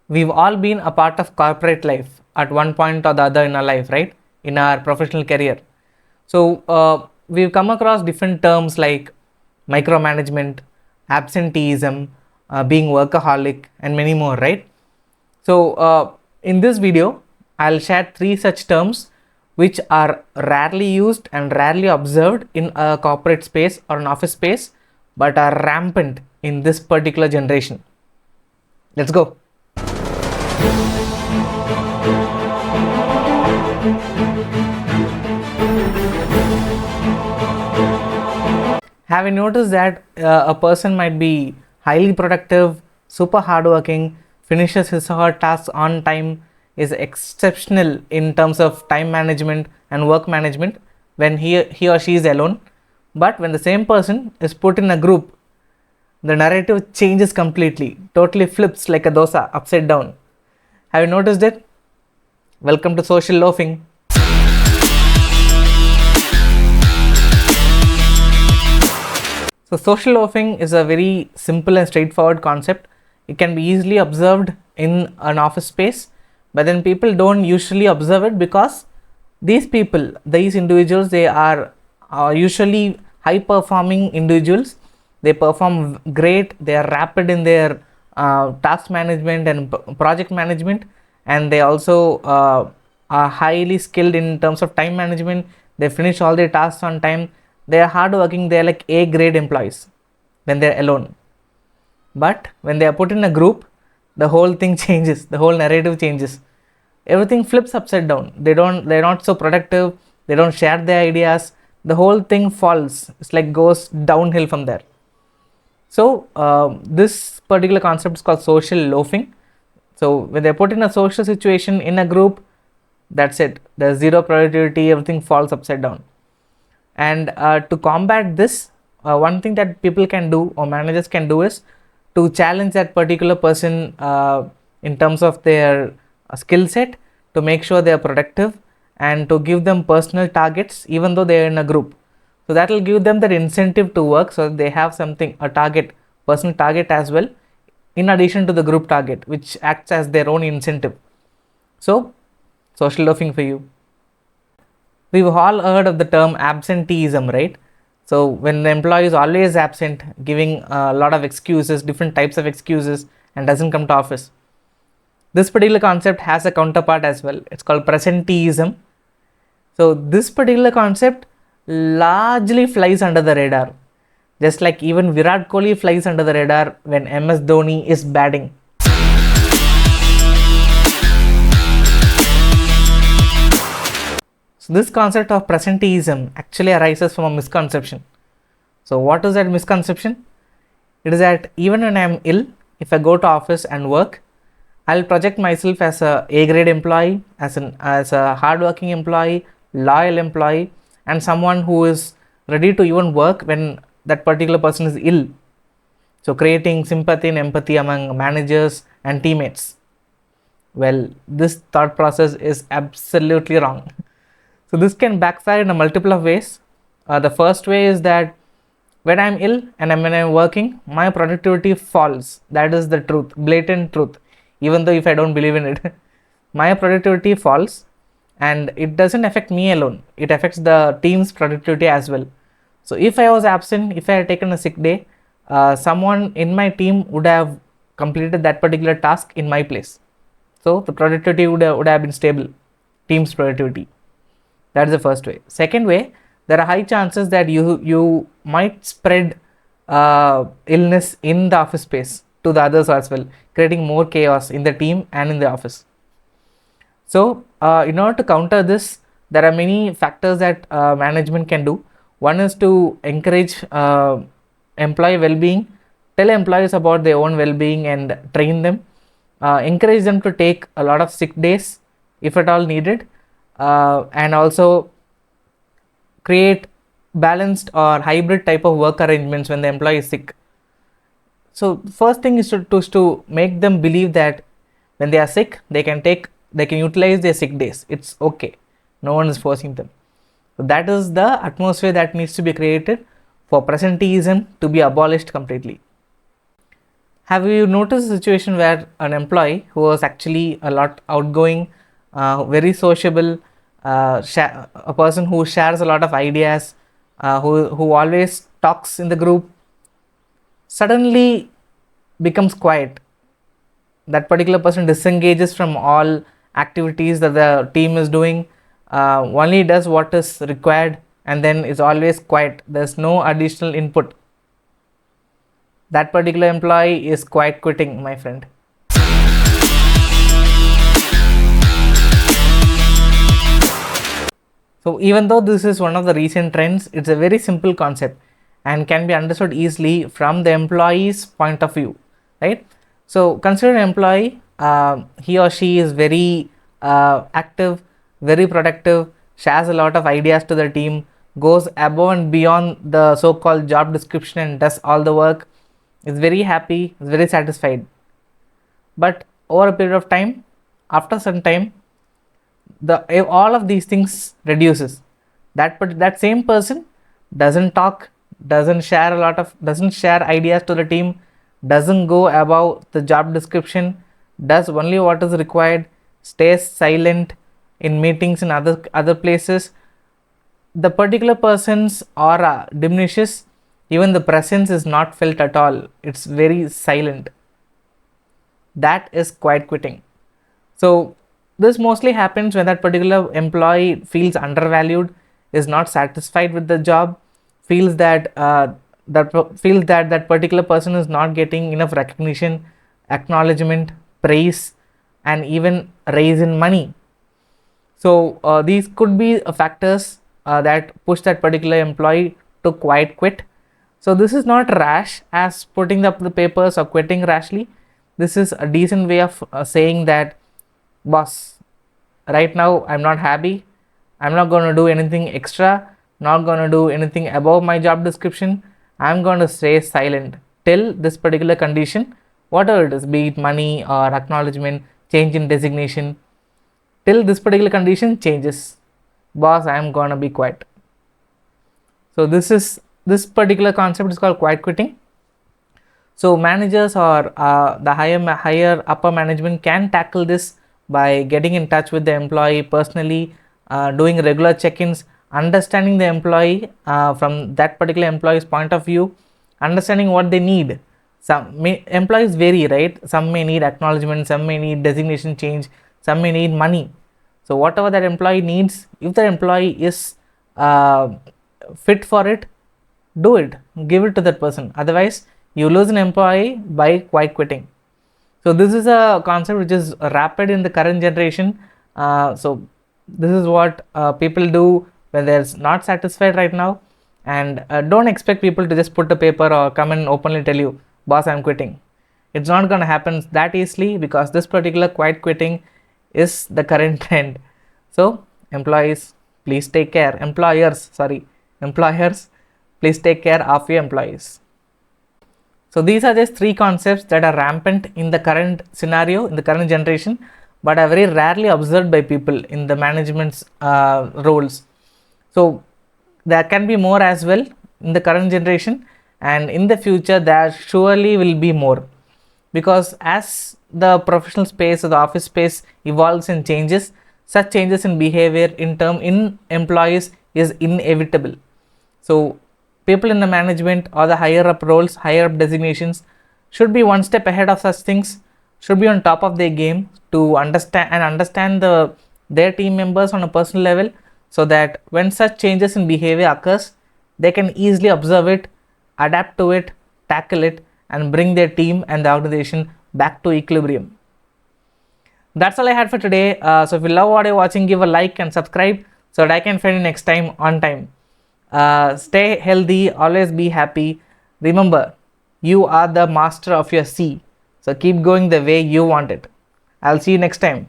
We've all been a part of corporate life at one point or the other in our life, right? In our professional career. So we've come across different terms like micromanagement, absenteeism, being workaholic, and many more, right? So in this video, I'll share 3 such terms which are rarely used and rarely observed in a corporate space or an office space, but are rampant in this particular generation. Let's go. Have you noticed that a person might be highly productive, super hardworking, finishes his or her tasks on time, is exceptional in terms of time management and work management when he or she is alone, but when the same person is put in a group, the narrative changes completely, totally flips like a dosa upside down. Have you noticed it? Welcome to social loafing. So social loafing is a very simple and straightforward concept. It can be easily observed in an office space, but then people don't usually observe it because these individuals, they are usually high performing individuals. They perform great, they are rapid in their task management and project management, and they also are highly skilled in terms of time management. They finish all their tasks on time. They are hardworking, they are like A grade employees when they are alone. But when they are put in a group, the whole thing changes, the whole narrative changes. Everything flips upside down. They're not so productive, they don't share their ideas, the whole thing falls. It's like goes downhill from there. So this particular concept is called social loafing. So when they're put in a social situation in a group, that's it. There's zero productivity, everything falls upside down. And to combat this, one thing that people can do or managers can do is to challenge that particular person in terms of their skill set, to make sure they are productive, and to give them personal targets even though they are in a group. So that will give them that incentive to work, so that they have something, a target, personal target as well, in addition to the group target, which acts as their own incentive. So social loafing for you. We've all heard of the term absenteeism, right? So when the employee is always absent, giving a lot of excuses, different types of excuses, and doesn't come to office. This particular concept has a counterpart as well. It's called presenteeism. So this particular concept largely flies under the radar. Just like even Virat Kohli flies under the radar when MS Dhoni is batting. So this concept of presenteeism actually arises from a misconception. So what is that misconception? It is that even when I am ill, if I go to office and work, I'll project myself as a A-grade employee, as a hardworking employee, loyal employee, and someone who is ready to even work when that particular person is ill. So creating sympathy and empathy among managers and teammates. Well, this thought process is absolutely wrong. So this can backfire in a multiple of ways. The first way is that when I'm ill and when I'm working, my productivity falls. That is the truth, blatant truth. Even though if I don't believe in it, my productivity falls, and it doesn't affect me alone. It affects the team's productivity as well. So if I was absent, if I had taken a sick day, someone in my team would have completed that particular task in my place. So the productivity would have been stable, team's productivity. That is the first way. Second way, there are high chances that you might spread illness in the office space to the others as well, creating more chaos in the team and in the office. So in order to counter this, there are many factors that management can do. One is to encourage employee well-being, tell employees about their own well-being and train them, encourage them to take a lot of sick days if at all needed, and also create balanced or hybrid type of work arrangements when the employee is sick. So first thing is to make them believe that when they are sick, they can utilize their sick days. It's okay. No one is forcing them. So that is the atmosphere that needs to be created for presenteeism to be abolished completely. Have you noticed a situation where an employee who was actually a lot outgoing, very sociable, a person who shares a lot of ideas, who always talks in the group, suddenly becomes quiet? That particular person disengages from all activities that the team is doing, only does what is required, and then is always quiet. There's no additional input. That particular employee is quiet quitting, my friend. So even though this is one of the recent trends, it's a very simple concept and can be understood easily from the employee's point of view, right? So consider an employee, he or she is very active, very productive, shares a lot of ideas to the team, goes above and beyond the so-called job description and does all the work, is very happy, is very satisfied. But over a period of time, after some time, all of these things reduces. That same person doesn't talk, doesn't share ideas to the team, doesn't go above the job description, does only what is required, stays silent in meetings and other places. The particular person's aura diminishes, even the presence is not felt at all, it's very silent. That is quiet quitting. So this mostly happens when that particular employee feels undervalued, is not satisfied with the job, feels that that particular person is not getting enough recognition, acknowledgement, praise, and even raise in money. So these could be factors that push that particular employee to quiet quit. So this is not rash as putting up the papers or quitting rashly. This is a decent way of saying that, boss, right now I'm not happy, I'm not going to do anything extra, not going to do anything above my job description, I'm going to stay silent till this particular condition, whatever it is, be it money or acknowledgement, change in designation, till this particular condition changes, boss, I'm going to be quiet. So this particular concept is called quiet quitting. So managers or the higher upper management can tackle this by getting in touch with the employee personally, doing regular check-ins, understanding the employee from that particular employee's point of view, understanding what they need. Some employees vary, right? Some may need acknowledgement, some may need designation change, some may need money. So whatever that employee needs, if the employee is fit for it, do it, give it to that person. Otherwise you lose an employee by quiet quitting. So this is a concept which is rapid in the current generation. So this is what people do when they're not satisfied right now, and don't expect people to just put a paper or come and openly tell you, boss, I'm quitting. It's not going to happen that easily, because this particular quiet quitting is the current trend. So employers, please take care. Employers, please take care of your employees. So these are just three concepts that are rampant in the current scenario, in the current generation, but are very rarely observed by people in the management's roles. So there can be more as well in the current generation, and in the future there surely will be more, because as the professional space or the office space evolves and changes, such changes in behavior in employees is inevitable. So people in the management or the higher up roles, higher up designations should be one step ahead of such things, should be on top of their game to understand their team members on a personal level, so that when such changes in behavior occurs, they can easily observe it, adapt to it, tackle it, and bring their team and the organization back to equilibrium. That's all I had for today. So if you love what you're watching, give a like and subscribe so that I can find you next time on time. Stay healthy, always be happy. Remember, you are the master of your sea. So keep going the way you want it. I'll see you next time.